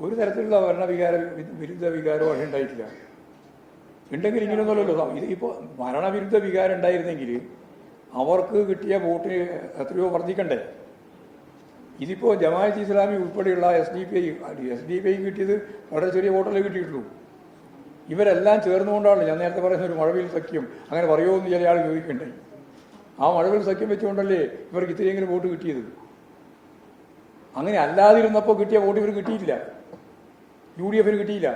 ഒരു തരത്തിലുള്ള വിരുദ്ധ വികാരവും അവിടെ ഉണ്ടായിട്ടില്ല. ഉണ്ടെങ്കിൽ ഇങ്ങനെയൊന്നുമല്ലല്ലോ. ഇതിപ്പോൾ ഭരണവിരുദ്ധ വികാരം ഉണ്ടായിരുന്നെങ്കിൽ അവർക്ക് കിട്ടിയ വോട്ട് എത്രയോ വർദ്ധിക്കണ്ടേ? ഇതിപ്പോൾ ജമാഅത്ത് ഇസ്ലാമി ഉൾപ്പെടെയുള്ള എസ് ഡി പി ഐ കിട്ടിയത് വളരെ ചെറിയ വോട്ടല്ലേ കിട്ടിയിട്ടുള്ളൂ. ഇവരെല്ലാം ചേർന്നുകൊണ്ടാണ് ഞാൻ നേരത്തെ പറയുന്ന ഒരു മഴവിൽ സഖ്യം അങ്ങനെ പറയുമോ എന്ന് ചില ആൾ ചോദിക്കണ്ടേ. ആ മഴവിൽ സഖ്യം വെച്ചുകൊണ്ടല്ലേ ഇവർക്ക് ഇത്രയെങ്കിലും വോട്ട് കിട്ടിയത്. അങ്ങനെ അല്ലാതിരുന്നപ്പോൾ കിട്ടിയ വോട്ട് ഇവർ കിട്ടിയില്ല, UDF കിട്ടിയില്ല.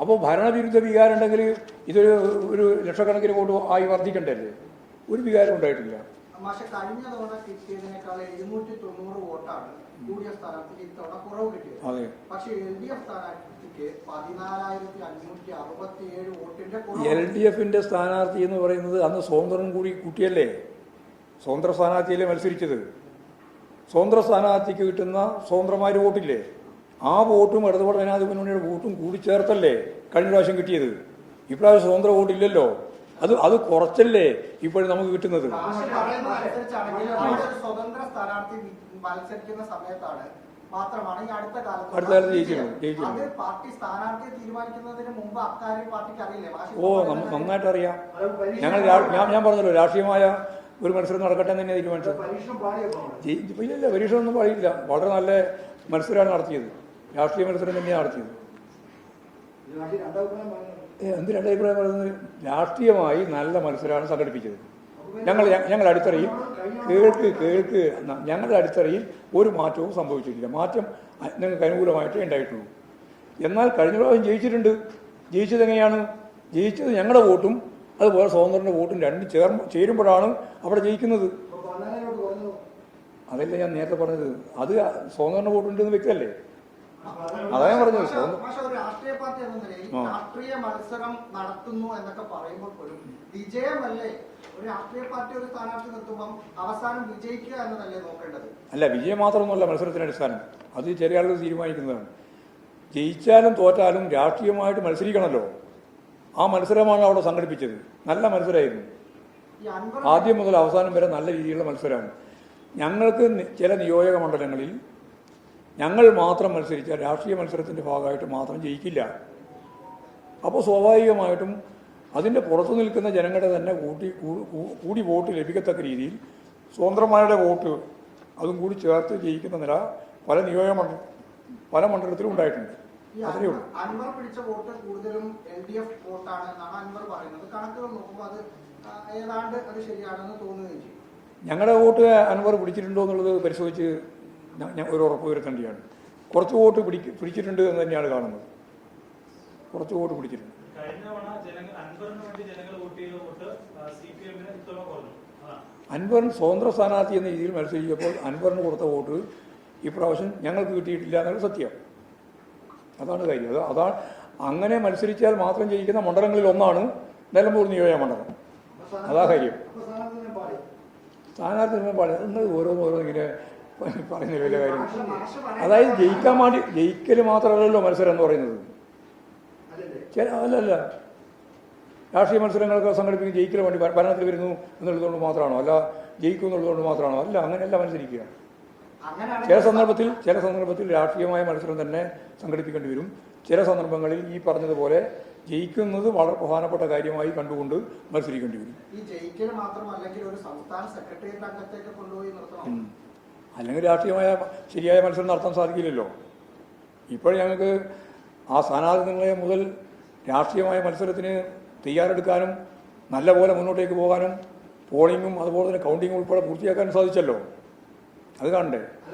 അപ്പോൾ ഭരണവിരുദ്ധ വികാരം ഉണ്ടെങ്കിൽ ഇതൊരു ഒരു ലക്ഷക്കണക്കിന് വോട്ട് ആയി വർദ്ധിക്കണ്ടല്ലേ? ഒരു വികാരം ഉണ്ടായിട്ടില്ല. കഴിഞ്ഞ തവണ കിട്ടിയതിനേക്കാൾ 790 വോട്ടാണ് UDF സ്ഥാനാർത്ഥിക്ക് ഇത്തവണ കുറവ് കിട്ടിയത്. അതെ, പക്ഷേ LDF സ്ഥാനാർത്ഥിക്ക് 14,567 വോട്ടിന്റെ LDF സ്ഥാനാർത്ഥി എന്ന് പറയുന്നത് അന്ന് സ്വതന്ത്രം കൂടി കൂട്ടിയല്ലേ? സ്വതന്ത്ര സ്ഥാനാർത്ഥിയല്ലേ മത്സരിച്ചത്? സ്വതന്ത്ര സ്ഥാനാർത്ഥിക്ക് കിട്ടുന്ന സ്വതന്ത്രമായ വോട്ടില്ലേ, ആ വോട്ടും ഇടതുപക്ഷ ജനാധിപത്യ മുന്നണിയുടെ വോട്ടും കൂടി ചേർത്തല്ലേ കഴിഞ്ഞ പ്രാവശ്യം കിട്ടിയത്. ഇപ്രാവശ്യം സ്വതന്ത്ര വോട്ടില്ലല്ലോ. അത് കുറച്ചല്ലേ ഇപ്പോഴും നമുക്ക് കിട്ടുന്നത്. സ്വതന്ത്ര സ്ഥാനാർത്ഥി മത്സരിക്കുന്ന സമയത്താണ് മാത്രമാണ് ഈ അടുത്ത കാലത്ത് ജയിച്ചിരുന്നു. പാർട്ടി സ്ഥാനാർത്ഥിയെ തീരുമാനിക്കുന്നതിന് മുമ്പ് അക്കാര്യം പാർട്ടിക്ക് അറിയില്ലേ? ഓ, നമുക്ക് നന്നായിട്ട് അറിയാം. ഞാൻ പറഞ്ഞല്ലോ, രാഷ്ട്രീയമായ ഒരു മത്സരം നടക്കട്ടെ എന്ന് തന്നെ തീരുമാനിച്ചത്. ഇല്ല, പരീക്ഷണമൊന്നും പറയില്ല. വളരെ നല്ല മത്സരമാണ് നടത്തിയത്, രാഷ്ട്രീയ മത്സരം തന്നെയാണ് നടത്തിയത്. എന്ത് രണ്ടഭിപ്രായം പറയുന്നത്? രാഷ്ട്രീയമായി നല്ല മത്സരമാണ് സംഘടിപ്പിച്ചത്. ഞങ്ങൾ അടിത്തറയിൽ ഞങ്ങളുടെ അടിത്തറയിൽ ഒരു മാറ്റവും സംഭവിച്ചിട്ടില്ല. മാറ്റം ഞങ്ങൾക്ക് അനുകൂലമായിട്ടേ ഉണ്ടായിട്ടുള്ളൂ. എന്നാൽ കഴിഞ്ഞ പ്രാവശ്യം ജയിച്ചിട്ടുണ്ട്. ജയിച്ചത് എങ്ങനെയാണ്? ജയിച്ചത് ഞങ്ങളുടെ വോട്ടും അതുപോലെ സ്വതന്ത്രന്റെ വോട്ടും രണ്ടും ചേരുമ്പോഴാണ് അവിടെ ജയിക്കുന്നത്. അതല്ല ഞാൻ നേരത്തെ പറഞ്ഞത്. അത് സ്വതന്ത്രന്റെ വോട്ടുണ്ടെന്ന് വ്യക്തമല്ലേ? അതാ ഞാൻ പറഞ്ഞത്. രാഷ്ട്രീയ പാർട്ടി എന്ന നിലയിൽ രാഷ്ട്രീയ മത്സരം നടത്തുന്നു എന്നൊക്കെ പറയുമ്പോൾ പോലും വിജയമല്ലേ ഒരു രാഷ്ട്രീയ പാർട്ടി ഒരു സ്ഥാനാർത്ഥി നിർത്തുമ്പോൾ അവസാനം വിജയിക്കുക എന്നതല്ലേ നോക്കേണ്ടത്? അല്ല, വിജയം മാത്രമൊന്നുമല്ല മത്സരത്തിന് അടിസ്ഥാനം. അത് ചെറിയ ആളുകൾ തീരുമാനിക്കുന്നതാണ്. ജയിച്ചാലും തോറ്റാലും രാഷ്ട്രീയമായിട്ട് മത്സരിക്കണമല്ലോ. ആ മത്സരമാണ് അവിടെ സംഘടിപ്പിച്ചത്. നല്ല മത്സരമായിരുന്നു. ആദ്യം മുതൽ അവസാനം വരെ നല്ല രീതിയിലുള്ള മത്സരമാണ്. ഞങ്ങൾക്ക് ചില നിയോജക മണ്ഡലങ്ങളിൽ ഞങ്ങൾ മാത്രം മത്സരിച്ചാൽ രാഷ്ട്രീയ മത്സരത്തിൻ്റെ ഭാഗമായിട്ട് മാത്രം ജയിക്കില്ല. അപ്പോൾ സ്വാഭാവികമായിട്ടും അതിൻ്റെ പുറത്തു നിൽക്കുന്ന ജനങ്ങളുടെ തന്നെ കൂടി വോട്ട് ലഭിക്കത്തക്ക രീതിയിൽ സ്വതന്ത്രന്മാരുടെ വോട്ട് അതും കൂടി ചേർത്ത് ജയിക്കുന്ന നില പല മണ്ഡലത്തിലും ഉണ്ടായിട്ടുണ്ട്. അത്രയേ ഉള്ളൂ. അൻവർ പിടിച്ച വോട്ട് കൂടുതലും LDF വോട്ടാണ് എന്നാണ് അൻവർ പറയുന്നത്. കണക്കുകൾ നോക്കുമ്പോൾ അത് ഏതാണ്ട് അത് ശരിയാണെന്ന് തോന്നുകയും ചെയ്യും. ഞങ്ങളുടെ വോട്ട് അൻവർ പിടിച്ചിട്ടുണ്ടോ എന്നുള്ളത് പരിശോധിച്ച് ഒരു ഉറപ്പ് വരുത്തേണ്ടിയാണ്. കുറച്ച് വോട്ട് പിടിച്ചിട്ടുണ്ട് എന്ന് തന്നെയാണ് കാണുന്നത്. കുറച്ച് വോട്ട് പിടിച്ചിട്ടുണ്ട്. അൻവർ സ്വതന്ത്ര സ്ഥാനാർത്ഥി എന്ന രീതിയിൽ മത്സരിച്ചപ്പോൾ അൻവറിന് കൊടുത്ത വോട്ട് ഇപ്രാവശ്യം ഞങ്ങൾക്ക് കിട്ടിയിട്ടില്ല എന്നുള്ള സത്യം. അതാണ് കാര്യം. അതാണ് അങ്ങനെ മത്സരിച്ചാൽ മാത്രം ജയിക്കുന്ന മണ്ഡലങ്ങളിൽ ഒന്നാണ് നിലമ്പൂർ നിയോജക മണ്ഡലം. അതാ കാര്യം. സ്ഥാനാർത്ഥി നിങ്ങൾ ഓരോന്നും ഇങ്ങനെ പറയുന്ന വലിയ കാര്യം. അതായത് ജയിക്കൽ മാത്രമല്ലല്ലോ മത്സരം എന്ന് പറയുന്നത്. അല്ലല്ല, രാഷ്ട്രീയ മത്സരങ്ങളൊക്കെ സംഘടിപ്പിക്കുന്ന ജയിക്കൽ വേണ്ടി ഭരണത്തിൽ വരുന്നു എന്നുള്ളതുകൊണ്ട് മാത്രമാണോ? അല്ല, ജയിക്കും എന്നുള്ളതുകൊണ്ട് മാത്രമാണോ? അല്ല, അങ്ങനെയല്ല മത്സരിക്കുക. ചില സന്ദർഭത്തിൽ രാഷ്ട്രീയമായ മത്സരം തന്നെ സംഘടിപ്പിക്കേണ്ടി വരും. ചില സന്ദർഭങ്ങളിൽ ഈ പറഞ്ഞതുപോലെ ജയിക്കുന്നത് വളരെ പ്രധാനപ്പെട്ട കാര്യമായി കണ്ടുകൊണ്ട് മത്സരിക്കേണ്ടി വരും. അല്ലെങ്കിൽ രാഷ്ട്രീയമായ ശരിയായ മത്സരം നടത്താൻ സാധിക്കില്ലല്ലോ. ഇപ്പോൾ ഞങ്ങൾക്ക് ആ സ്ഥാനാർത്ഥികളെ മുതൽ രാഷ്ട്രീയമായ മത്സരത്തിന് തയ്യാറെടുക്കാനും നല്ല പോലെ മുന്നോട്ടേക്ക് പോകാനും പോളിംഗും അതുപോലെ തന്നെ കൗണ്ടിങ്ങും ഉൾപ്പെടെ പൂർത്തിയാക്കാനും സാധിച്ചല്ലോ. അത് കാണണ്ടേ?